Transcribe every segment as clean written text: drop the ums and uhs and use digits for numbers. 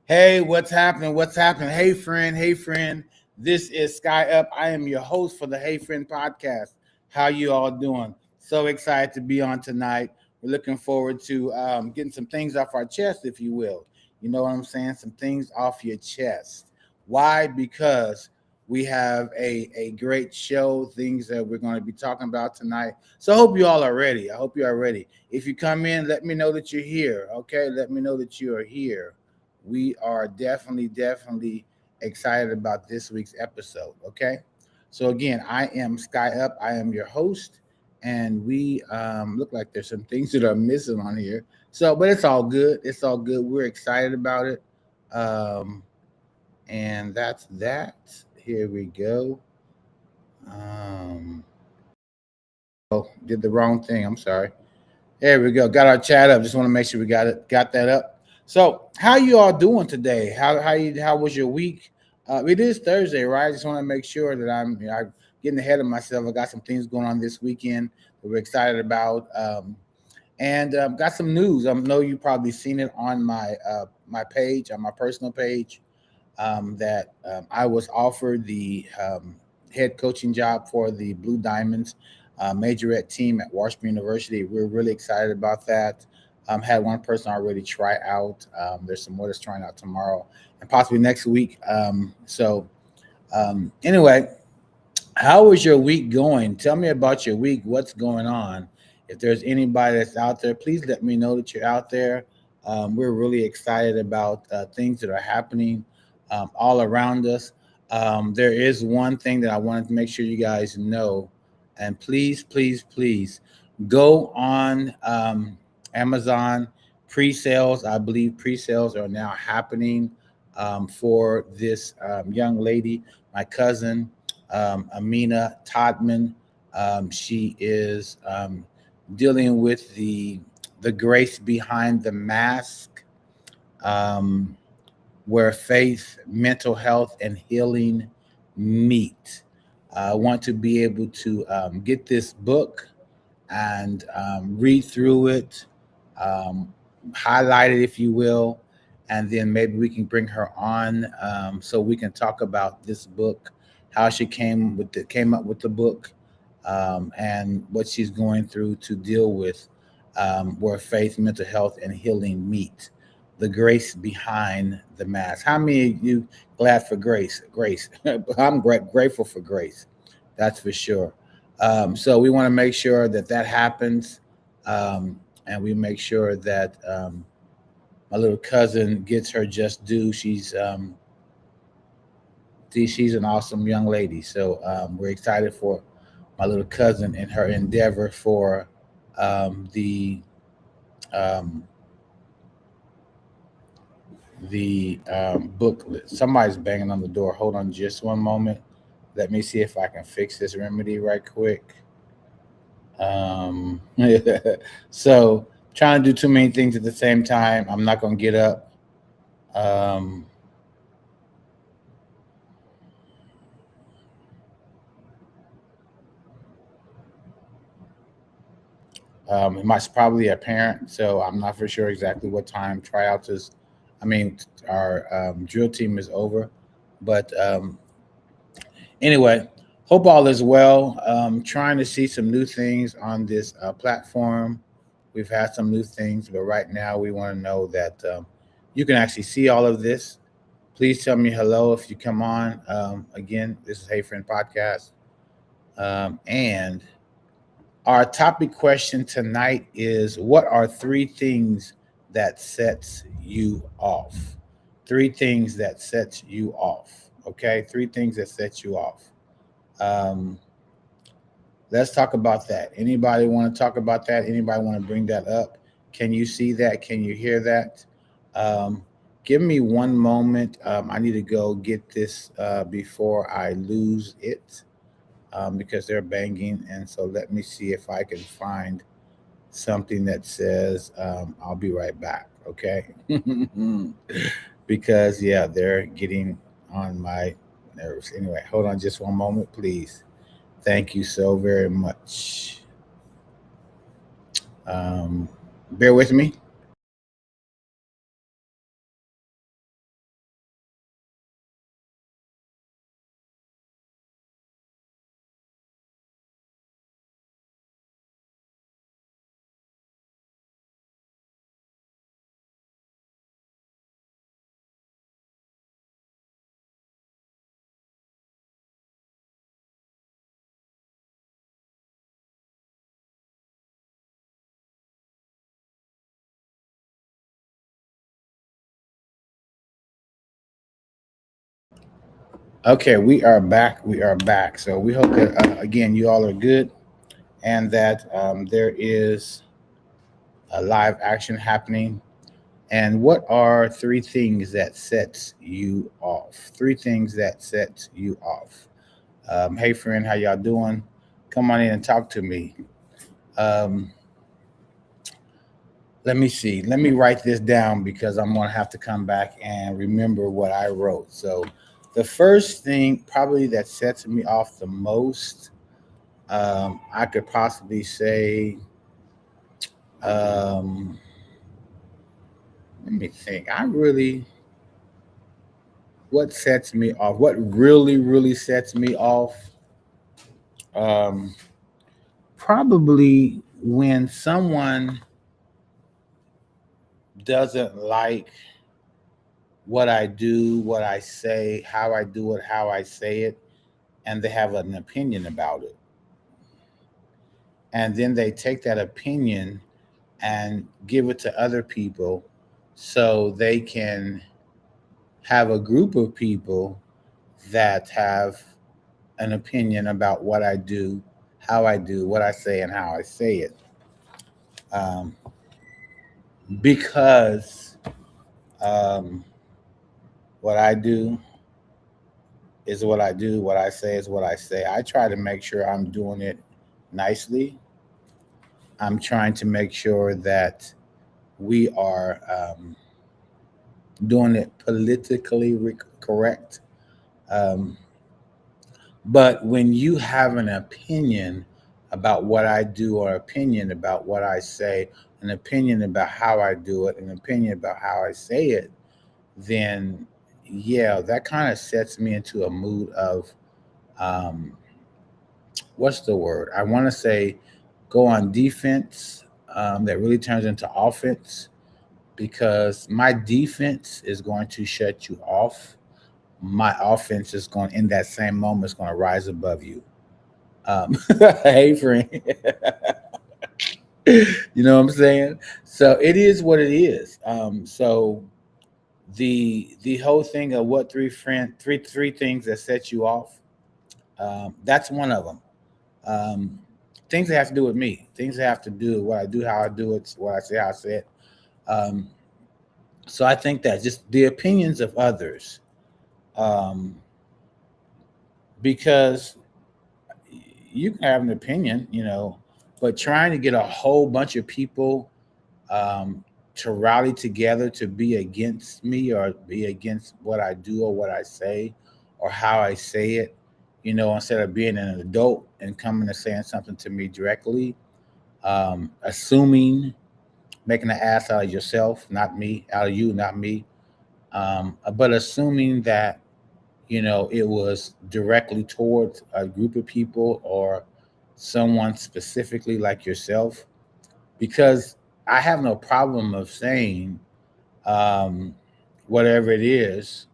Hey, what's happening? What's happening? Hey, friend. Hey, friend. This is Sky Up. I am your host for the Hey Friend podcast. How you all doing? So excited to be on tonight. We're looking forward to getting some things off our chest, if you will. You know what I'm saying? Some things off your chest. Why? Because we have a great show, things that we're going to be talking about tonight. So I hope you all are ready. I hope you are ready. If you come in, let me know that you're here. Okay? Let me know that you are here. We are definitely excited about this week's episode. Okay. So again, I am Sky Up. I am your host, and we look like there's some things that are missing on here. So, but it's all good. It's all good. We're excited about it. Um, and that's that. Here we go. Um, oh, did the wrong thing. I'm sorry. There we go. Got our chat up. Just want to make sure we got that up. So, how you all doing today? How was your week? It is Thursday, right? Just want to make sure that I'm getting ahead of myself. I got some things going on this weekend that we're excited about, and got some news. I know you probably seen it on my page, on my personal page, that I was offered the head coaching job for the Blue Diamonds majorette team at Washington University. We're really excited about that. Had one person already try out. There's some more that's trying out tomorrow and possibly next week. Anyway, how is your week going? Tell me about your week. What's going on? If there's anybody that's out there, please let me know that you're out there. We're really excited about things that are happening all around us. There is one thing that I wanted to make sure you guys know, and please go on Amazon pre-sales. I believe pre-sales are now happening for this young lady, my cousin Amina Todman. She is dealing with the grace behind the mask, um, where faith, mental health, and healing meet. I want to be able to get this book and read through it, um, highlight it, if you will, and then maybe we can bring her on so we can talk about this book, how she came up with the book, and what she's going through to deal with where faith, mental health, and healing meet. The grace behind the mask. How many of you glad for grace? Grace. I'm grateful for grace. That's for sure. So we want to make sure that that happens, and we make sure that my little cousin gets her just due. She's an awesome young lady. So we're excited for my little cousin and her endeavor for the um, booklet. Somebody's banging on the door. Hold on just one moment. Let me see if I can fix this remedy right quick. Um, so trying to do too many things at the same time. I'm not gonna get up. Um, it must probably a parent, so I'm not for sure exactly what time tryouts is. I mean, our drill team is over, but anyway, hope all is well. Trying to see some new things on this platform. We've had some new things, but right now we want to know that you can actually see all of this. Please tell me hello if you come on. Again, this is Hey Friend Podcast. And our topic question tonight is, what are three things that sets you off? Three things that sets you off. Okay, three things that set you off. Um, let's talk about that. Anybody want to talk about that? Anybody want to bring that up? Can you see that? Can you hear that? Um, give me one moment. I need to go get this before I lose it, because they're banging. And so let me see if I can find something that says, I'll be right back. Okay. Because, yeah, they're getting on my nerves. Anyway, hold on just one moment, please. Thank you so very much. Um, bear with me. Okay, we are back. We are back. So we hope that again you all are good, and that there is a live action happening. And what are three things that sets you off? Three things that sets you off. Hey, friend, how y'all doing? Come on in and talk to me. Um, Let me see. Let me write this down because I'm going to have to come back and remember what I wrote. So, the first thing probably that sets me off the most, I could possibly say, um, let me think. What sets me off? What really sets me off? Um, Probably when someone doesn't like what I do, what I say, how I do it, how I say it, and they have an opinion about it. And then they take that opinion and give it to other people so they can have a group of people that have an opinion about what I do, how I do, what I say, and how I say it. Um, because what I do is what I do, what I say is what I say. I try to make sure I'm doing it nicely. I'm trying to make sure that we are doing it politically correct. Um, but when you have an opinion about what I do, or opinion about what I say, an opinion about how I do it, an opinion about how I say it, then yeah, that kind of sets me into a mood of um, what's the word? I want to say go on defense. That really turns into offense because my defense is going to shut you off. My offense is going in that same moment is going to rise above you. Hey, friend, you know what I'm saying? So it is what it is. So the whole thing of what three things that set you off. That's one of them. Um, Things that have to do with me. Things that have to do with what I do, how I do it, what I say, how I say it. Um, so I think that just the opinions of others, um, because you can have an opinion, but trying to get a whole bunch of people um, to rally together to be against me or be against what I do or what I say or how I say it, instead of being an adult and coming and saying something to me directly, assuming, making an ass out of yourself, not me, out of you, not me, but assuming that it was directly towards a group of people or someone specifically like yourself, because I have no problem of saying um, whatever it is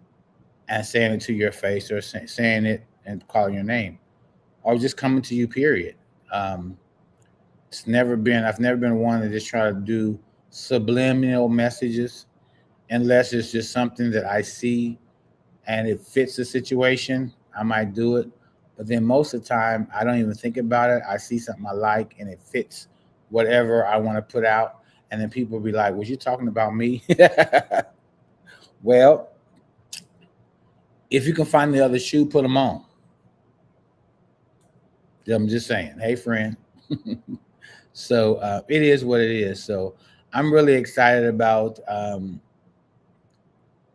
and saying it to your face or saying it and calling your name or just coming to you, period. Um, I've never been one to just try to do subliminal messages unless it's just something that I see and it fits the situation. I might do it. But then most of the time, I don't even think about it. I see something I like and it fits whatever I want to put out. And then people be like, was you talking about me? Well, if you can find the other shoe, put them on. I'm just saying. Hey, friend. So it is what it is. So I'm really excited about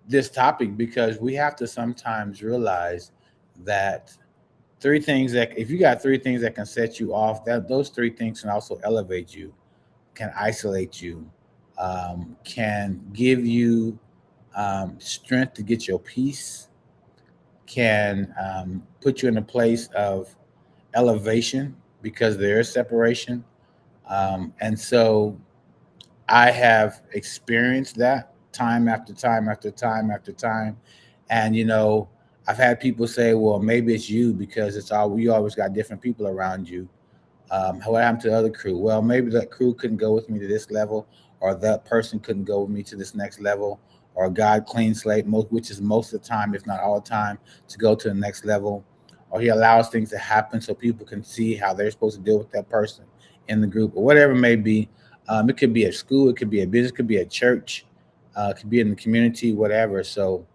this topic because we have to sometimes realize that three things that if you got three things that can set you off, that those three things can also elevate you, can isolate you, can give you strength to get your peace, can put you in a place of elevation because there is separation. And so I have experienced that time after time after time after time. And I've had people say, well, maybe it's you because it's all we always got different people around you. What happened to the other crew? Well, maybe that crew couldn't go with me to this level, or that person couldn't go with me to this next level, or God clean slate, which is most of the time, if not all the time, to go to the next level, or He allows things to happen so people can see how they're supposed to deal with that person in the group, or whatever it may be. It could be at school, it could be a business, it could be a church, it could be in the community, whatever. So,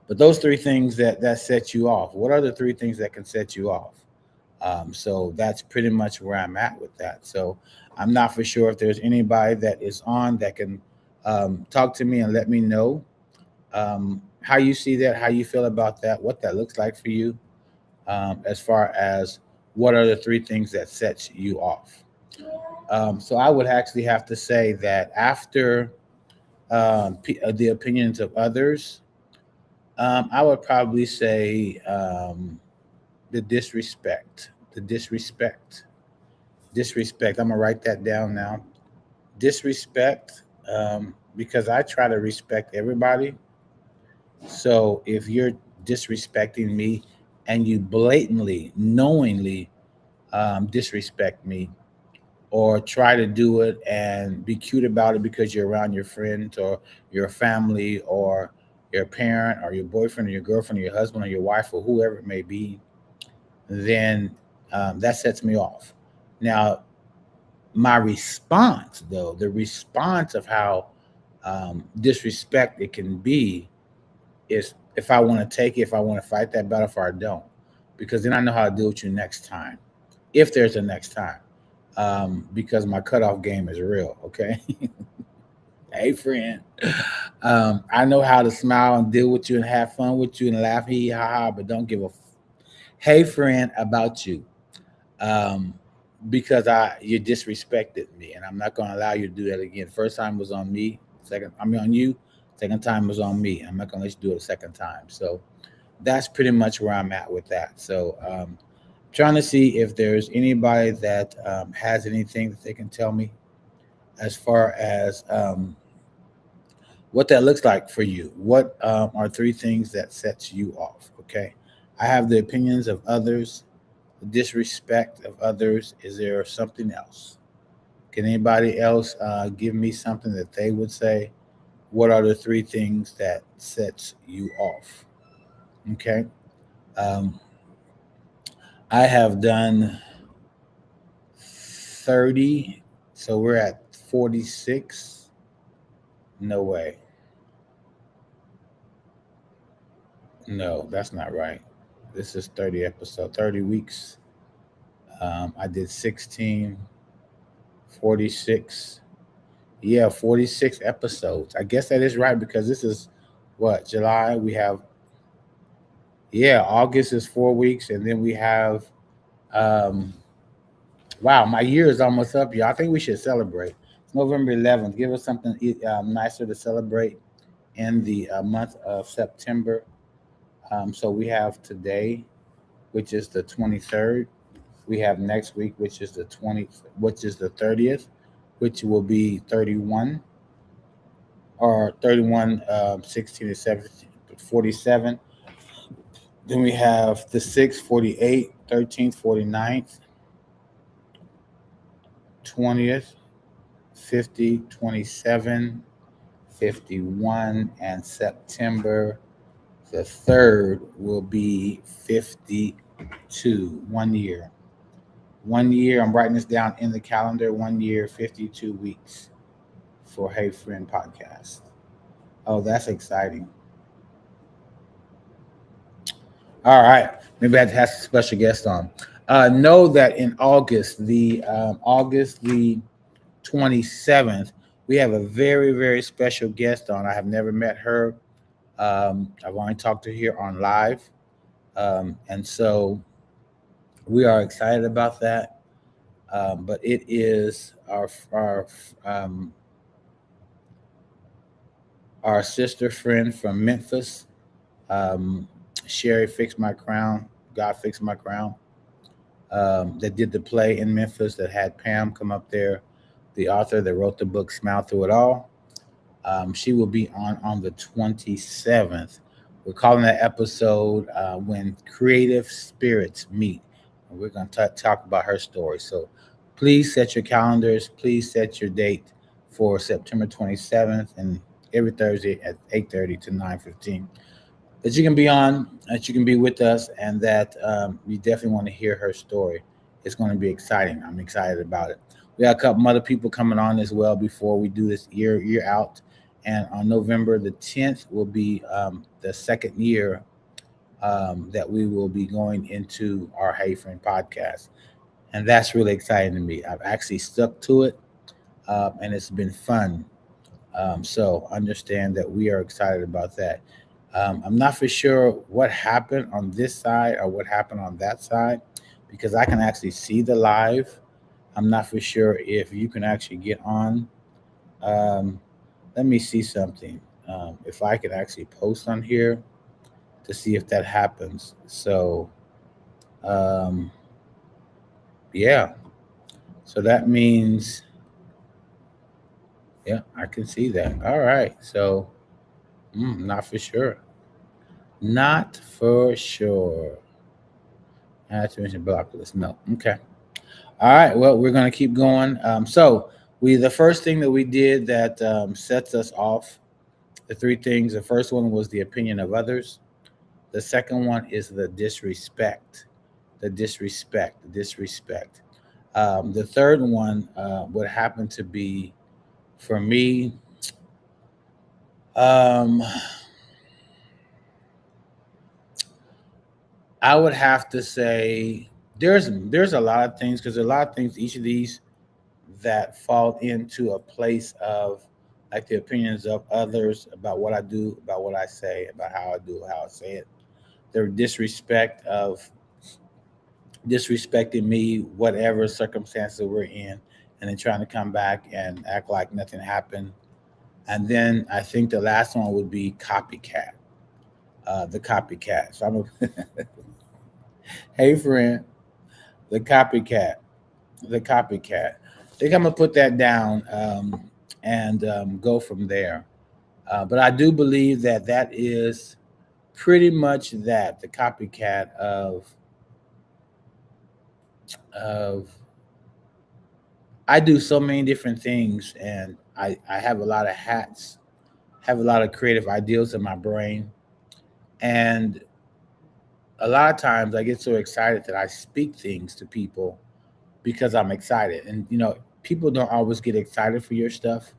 but those three things that set you off. What are the three things that can set you off? So that's pretty much where I'm at with that. So I'm not for sure if there's anybody that is on that can talk to me and let me know how you see that, how you feel about that, what that looks like for you, as far as what are the three things that sets you off. So I would actually have to say that after the opinions of others, I would probably say the disrespect, the disrespect, disrespect. I'm gonna write that down now. Disrespect, because I try to respect everybody. So if you're disrespecting me and you blatantly, knowingly disrespect me, or try to do it and be cute about it because you're around your friends or your family or your parent or your boyfriend or your girlfriend or your husband or your wife or whoever it may be, then that sets me off. Now, my response, though, the response of how disrespect it can be is if I want to take it, if I want to fight that battle, if I don't, because then I know how to deal with you next time, if there's a next time, because my cutoff game is real. Okay, hey friend, I know how to smile and deal with you and have fun with you and laugh, hee ha ha, but don't give a hey friend about you. Um, because you disrespected me, and I'm not going to allow you to do that again. First time was on me. Second, I mean on you. Second time was on me. I'm not going to let you do it a second time. So that's pretty much where I'm at with that. So trying to see if there's anybody that has anything that they can tell me as far as what that looks like for you. What are three things that sets you off? Okay, I have the opinions of others, the disrespect of others. Is there something else? Can anybody else give me something that they would say? What are the three things that sets you off? Okay. Um, I have done 30, so we're at 46. No way. No, that's not right. This is 30 episode, 30 weeks. I did 16, 46. Yeah, 46 episodes. I guess that is right because this is what, July? We have, yeah, August is 4 weeks. And then we have, um, wow, my year is almost up, y'all. I think we should celebrate. It's November 11th. Give us something nicer to celebrate in the month of September. So we have today, which is the 23rd. We have next week, which is the 20th, which is the 30th, which will be 31 or 31, 16 to 17, 47. Then we have the 6th, 48, 13th, 49th, 20th, 50, 27, 51, and September the 3rd will be 52. 1 year. 1 year. I'm writing this down in the calendar. 1 year, 52 weeks for Hey Friend podcast. Oh, that's exciting. All right. Maybe I have to have a special guest on. Know that in August the 27th, we have a very, very special guest on. I have never met her. I've only talked to her on live. And so we are excited about that. But it is um, our sister friend from Memphis. Um, Sherry fixed my crown. God fixed my crown. That did the play in Memphis that had Pam come up there, the author that wrote the book Smile Through It All. She will be on the 27th. We're calling that episode When Creative Spirits Meet. And we're going to talk about her story. So please set your calendars. Please set your date for September 27th. And every Thursday at 8:30 to 9:15. That you can be on, that you can be with us, and that you definitely want to hear her story. It's going to be exciting. I'm excited about it. We got a couple other people coming on as well before we do this year out. And on November the 10th will be the second year that we will be going into our Hey Friend podcast. And that's really exciting to me. I've actually stuck to it, and it's been fun. So understand that we are excited about that. I'm not for sure what happened on this side or what happened on that side because I can actually see the live. I'm not for sure if you can actually get on. Um, Let me see something. If I could actually post on here to see if that happens. So, um, yeah. So that means, yeah, I can see that. All right. So, not for sure. Not for sure. I had to mention block list. No. Okay. All right. Well, we're gonna keep going. So the first thing that we did that sets us off, the three things. The first one was the opinion of others. The second one is the disrespect. The disrespect. The disrespect. The third one would happen to be for me. Um, I would have to say there's a lot of things because a lot of things. Each of these that fall into a place of like the opinions of others about what I do, about what I say, about how I do, how I say it. Their disrespect of disrespecting me, whatever circumstances we're in, and then trying to come back and act like nothing happened. And then I think the last one would be copycat. The copycat. So I'm a hey friend, the copycat, the copycat. I think I'm gonna put that down and go from there. But I do believe that that is pretty much that the copycat of I do so many different things, and I have a lot of hats, have a lot of creative ideas in my brain, and a lot of times I get so excited that I speak things to people because I'm excited. And people don't always get excited for your stuff.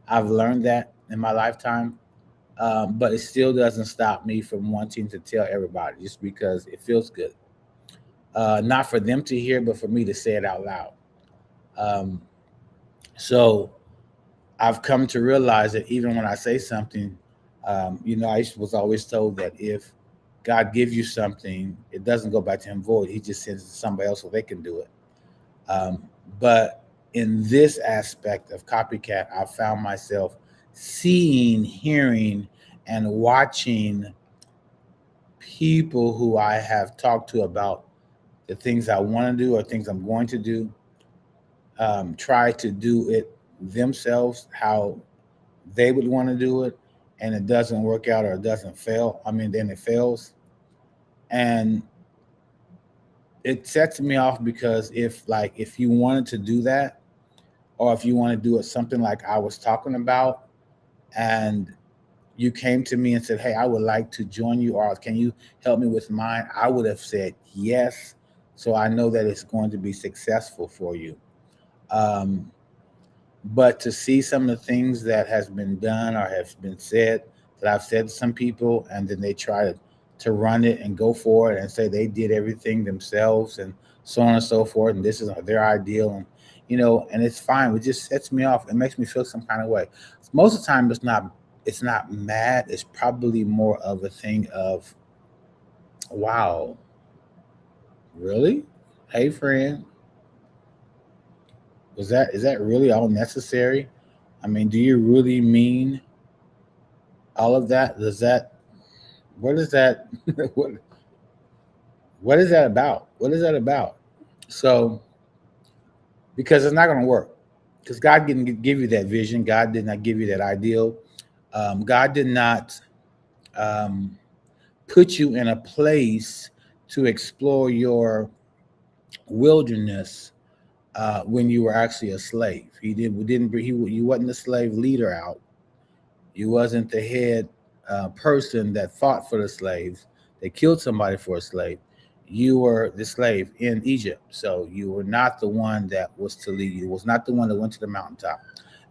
I've learned that in my lifetime. But it still doesn't stop me from wanting to tell everybody just because it feels good. Not for them to hear, but for me to say it out loud. Um, so I've come to realize that even when I say something, I was always told that if God gives you something, it doesn't go back to him void. He just sends it to somebody else so they can do it. Um, but in this aspect of copycat, I found myself seeing, hearing, and watching people who I have talked to about the things I want to do or things I'm going to do, try to do it themselves how they would want to do it, and it doesn't work out or it doesn't fail. I mean, then it fails. And it sets me off because if you wanted to do that, or if you want to do it something like I was talking about, and you came to me and said, "Hey, I would like to join you, or can you help me with mine?" I would have said yes, so I know that it's going to be successful for you. Um, but to see some of the things that has been done or has been said that I've said to some people, and then they try to run it and go for it and say they did everything themselves and so on and so forth, and this is their ideal, and and it's fine. It just sets me off. It makes me feel some kind of way. Most of the time, it's not mad. It's probably more of a thing of, wow, really? Hey, friend, is that really all necessary? I mean, do you really mean all of that? Does that what is that what what is that about? What is that about? So because it's not going to work. Because God didn't give you that vision. God did not give you that ideal. God did not um, put you in a place to explore your wilderness when you were actually a slave. He didn't. He you wasn't a slave leader out. You wasn't the head person that fought for the slaves. They killed somebody for a slave. You were the slave in Egypt. So you were not the one that was to lead. You was not the one that went to the mountaintop.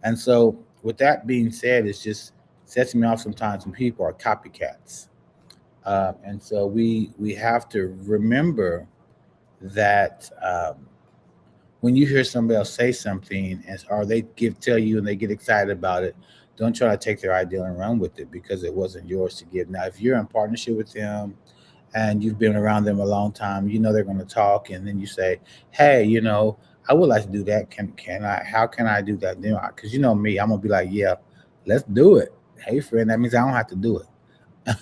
And so with that being said, it's just sets me off sometimes when people are copycats. And so we have to remember that when you hear somebody else say something and or they give tell you and they get excited about it, don't try to take their idea and run with it because it wasn't yours to give. Now, if you're in partnership with them and you've been around them a long time, you know they're going to talk, and then you say, "Hey, I would like to do that. Can I? How can I do that?" Because you know me, I'm gonna be like, "Yeah, let's do it." Hey, friend, that means I don't have to do it,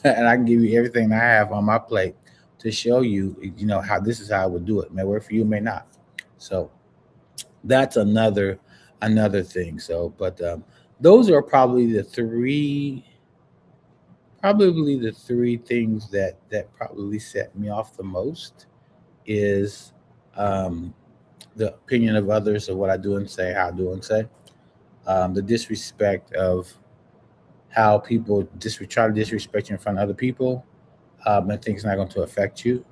and I can give you everything I have on my plate to show you, how this is how I would do it. It may work for you, may not. So that's another thing. So, but those are probably the three things that probably set me off the most is um, the opinion of others of what I do and say, how I do and say, the disrespect of how people try to disrespect you in front of other people, and think it's not going to affect you.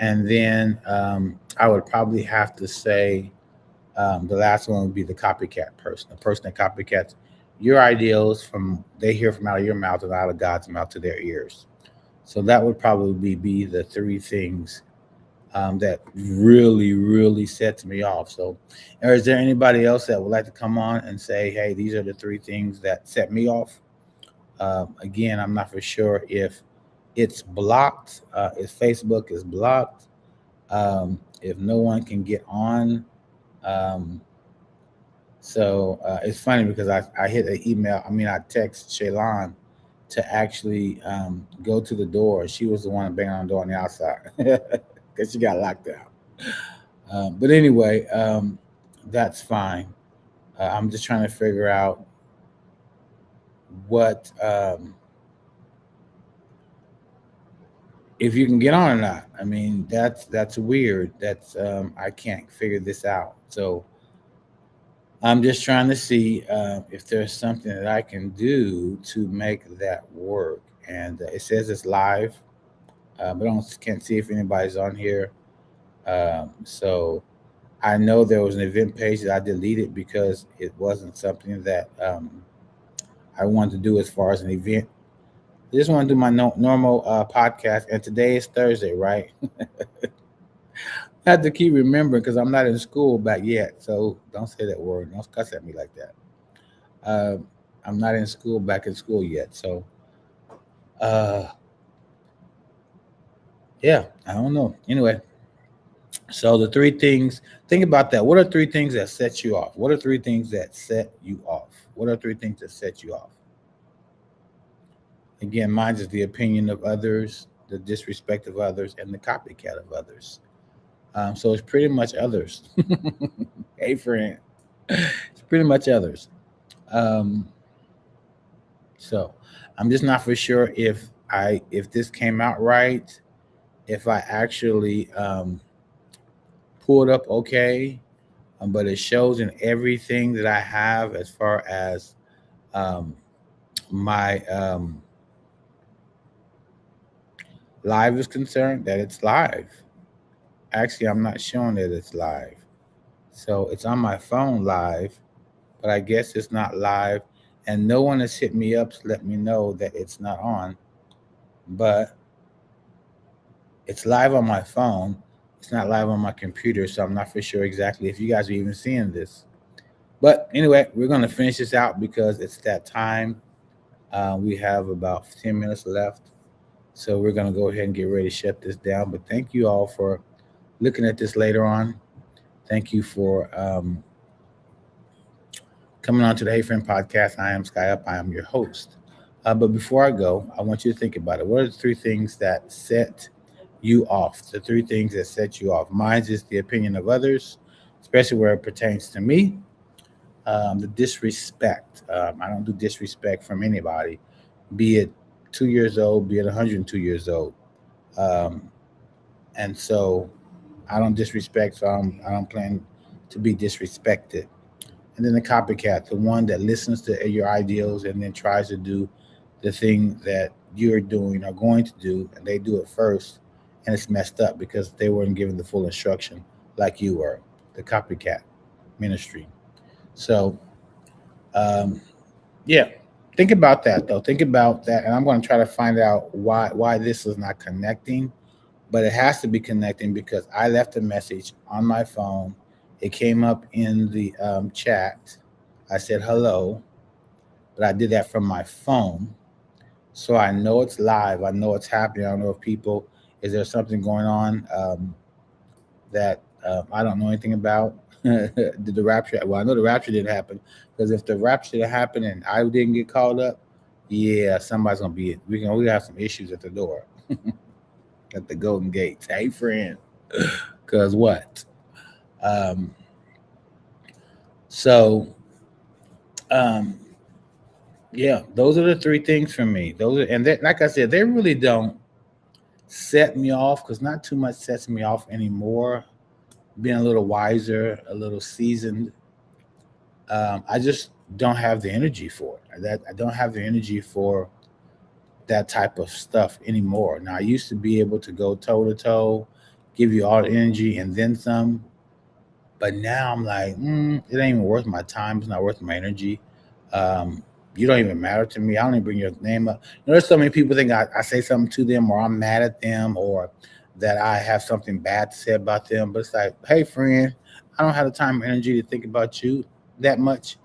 And then I would probably have to say the last one would be the copycat person, the person that copycats your ideals from they hear from out of your mouth and out of God's mouth to their ears. So that would probably be the three things that really, really sets me off. So, or is there anybody else that would like to come on and say, "Hey, these are the three things that set me off"? Again, I'm not for sure if it's blocked, if Facebook is blocked, if no one can get on. Um, So it's funny because I hit an email. I mean, I text Shaylon to actually go to the door. She was the one banging on the door on the outside because she got locked out. But anyway, that's fine. I'm just trying to figure out what if you can get on or not. I mean, that's weird. That's I can't figure this out. So I'm just trying to see if there's something that I can do to make that work. And it says it's live, but I can't see if anybody's on here. So I know there was an event page that I deleted because it wasn't something that I wanted to do as far as an event. I just want to do my normal podcast. And today is Thursday, right? I have to keep remembering because I'm not in school back yet. So don't say that word. Don't cuss at me like that. Uh, I'm not in school, back in school yet. So, uh, yeah, I don't know. Anyway, so the three things, think about that. What are three things that set you off? What are three things that set you off? What are three things that set you off? Again, mine is the opinion of others, the disrespect of others, and the copycat of others. So it's pretty much others. Hey, friend. It's pretty much others. Um, so I'm just not for sure if this came out right, if I actually pulled up okay, but it shows in everything that I have as far as um, my live is concerned that it's live. Actually, I'm not showing that it's live. So it's on my phone live, but I guess it's not live. And no one has hit me up to let me know that it's not on, but it's live on my phone. It's not live on my computer, so I'm not for sure exactly if you guys are even seeing this. But anyway, we're going to finish this out because it's that time. We have about 10 minutes left. So we're going to go ahead and get ready to shut this down. But thank you all for looking at this later on. Thank you for coming on to the Hey Friend podcast. I am Sky Up. I am your host. But before I go, I want you to think about it. What are the three things that set you off? The three things that set you off. Mine is the opinion of others, especially where it pertains to me. The disrespect. I don't do disrespect from anybody, be it 2 years old, be it 102 years old. Um, and so I don't disrespect, so I don't plan to be disrespected. and then the copycat, the one that listens to your ideals and then tries to do the thing that you're doing or going to do, and they do it first, and it's messed up because they weren't given the full instruction like you were. The copycat ministry. So, um, yeah, think about that though. Think about that, and I'm going to try to find out why this is not connecting, but it has to be connecting because I left a message on my phone. It came up in the chat. I said hello, but I did that from my phone. So I know it's live. I know it's happening. I don't know if people, is there something going on that I don't know anything about? Did the rapture? Well, I know the rapture didn't happen because if the rapture didn't happen and I didn't get called up, yeah, somebody's gonna be. We have some issues at the door, at the Golden Gates. Hey, friend, because what? Um, so um, yeah, those are the three things for me. Those are, and they, like I said, they really don't set me off because not too much sets me off anymore. Being a little wiser, a little seasoned, I just don't have the energy for it. That I don't have the energy for that type of stuff anymore. Now I used to be able to go toe to toe, give you all the energy and then some. But now I'm like, it ain't even worth my time. It's not worth my energy. Um, you don't even matter to me. I don't even bring your name up. There's so many people think I say something to them or I'm mad at them or that I have something bad to say about them. But it's like, hey, friend, I don't have the time or energy to think about you that much.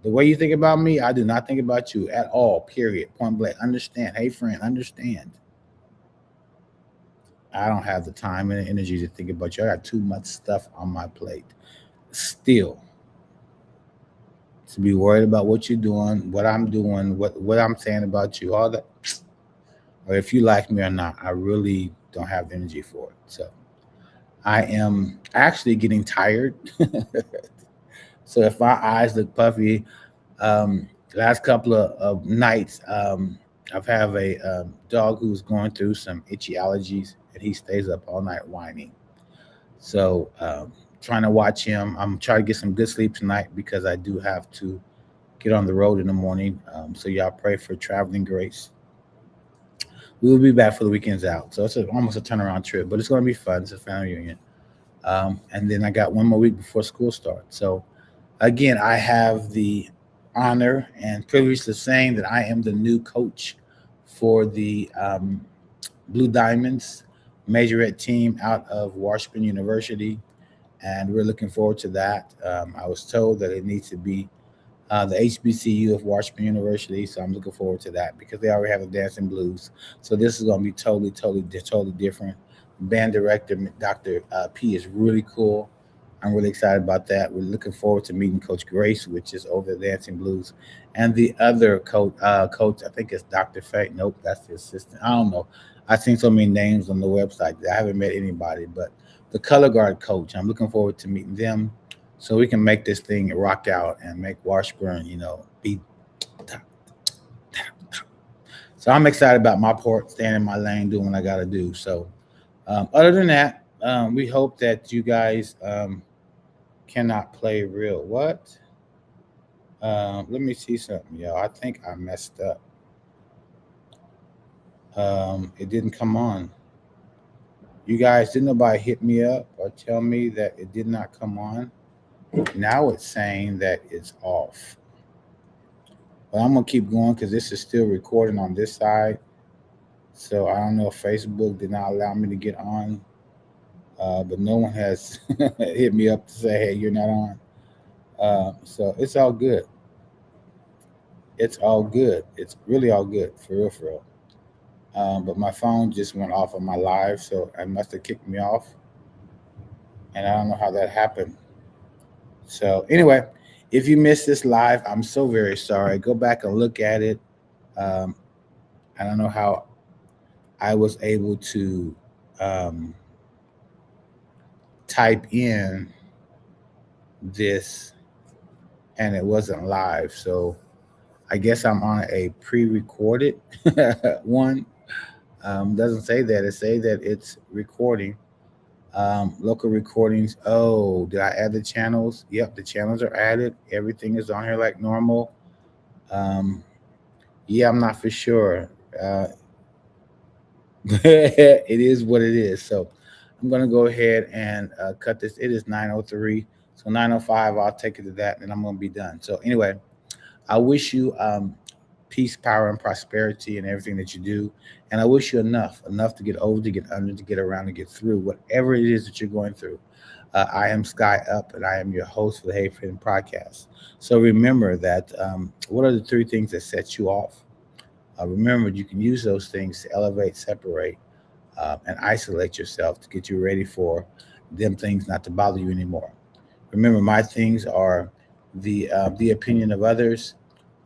The way you think about me, I do not think about you at all, period. Point blank. Understand. Hey, friend, understand. I don't have the time and energy to think about you. I got too much stuff on my plate. Still, to be worried about what you're doing, what I'm saying about you, all that, or if you like me or not, I really don't have the energy for it. So I am actually getting tired. So if my eyes look puffy, last couple of nights, I've have a dog who's going through some itchy allergies, and he stays up all night whining. So trying to watch him. I'm trying to get some good sleep tonight because I do have to get on the road in the morning. So y'all pray for traveling grace. We will be back for the weekends out. So it's almost a turnaround trip, but it's going to be fun. It's a family reunion. And then I got one more week before school starts. So again, I have the honor and privilege of saying that I am the new coach for the Blue Diamonds majorette team out of Washburn University. And we're looking forward to that. I was told that it needs to be the HBCU of Washburn University. So I'm looking forward to that because they already have the dancing blues. So this is going to be totally different. Band director Dr. P is really cool. I'm really excited about that. We're looking forward to meeting Coach Grace, which is over the Dancing Blues, and the other coach. I think it's Dr. Fate. Nope, that's the assistant. I don't know. I've seen so many names on the website. I haven't met anybody, but the color guard coach. I'm looking forward to meeting them so we can make this thing rock out and make Washburn, be. So I'm excited about my part, staying in my lane, doing what I got to do. So, other than that, we hope that you guys cannot play real. What? Let me see something, y'all. I think I messed up. It didn't come on. You guys, didn't nobody hit me up or tell me that it did not come on? Now it's saying that it's off. But I'm gonna keep going because this is still recording on this side. So I don't know if Facebook did not allow me to get on, but no one has hit me up to say, "Hey, you're not on." So it's all good. It's all good. It's really all good for real, for real. But my phone just went off of my live, so I must have kicked me off, and I don't know how that happened. So anyway, if you missed this live, I'm so very sorry. Go back and look at it. Um, I don't know how I was able to um, type in this and it wasn't live. So I guess I'm on a pre-recorded one. Doesn't say that. It say that it's recording. Local recordings. Oh, did I add the channels? Yep, the channels are added. Everything is on here like normal. Um, yeah, I'm not for sure. It is what it is. So I'm gonna go ahead and cut this. It is 9:03. So 9:05, I'll take it to that, and I'm gonna be done. So anyway, I wish you peace, power, and prosperity in everything that you do. And I wish you enough to get over, to get under, to get around, to get through whatever it is that you're going through. I am Sky Up, and I am your host for the Hey Friend podcast. So remember that what are the three things that set you off? Remember, you can use those things to elevate, separate, and isolate yourself to get you ready for them things not to bother you anymore. Remember, my things are the opinion of others,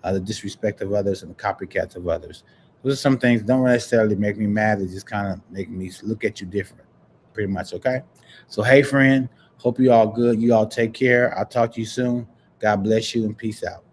the disrespect of others, and the copycats of others. Those are some things that don't necessarily make me mad. They just kind of make me look at you different, pretty much. Okay. So, hey, friend, hope you all good. You all take care. I'll talk to you soon. God bless you and peace out.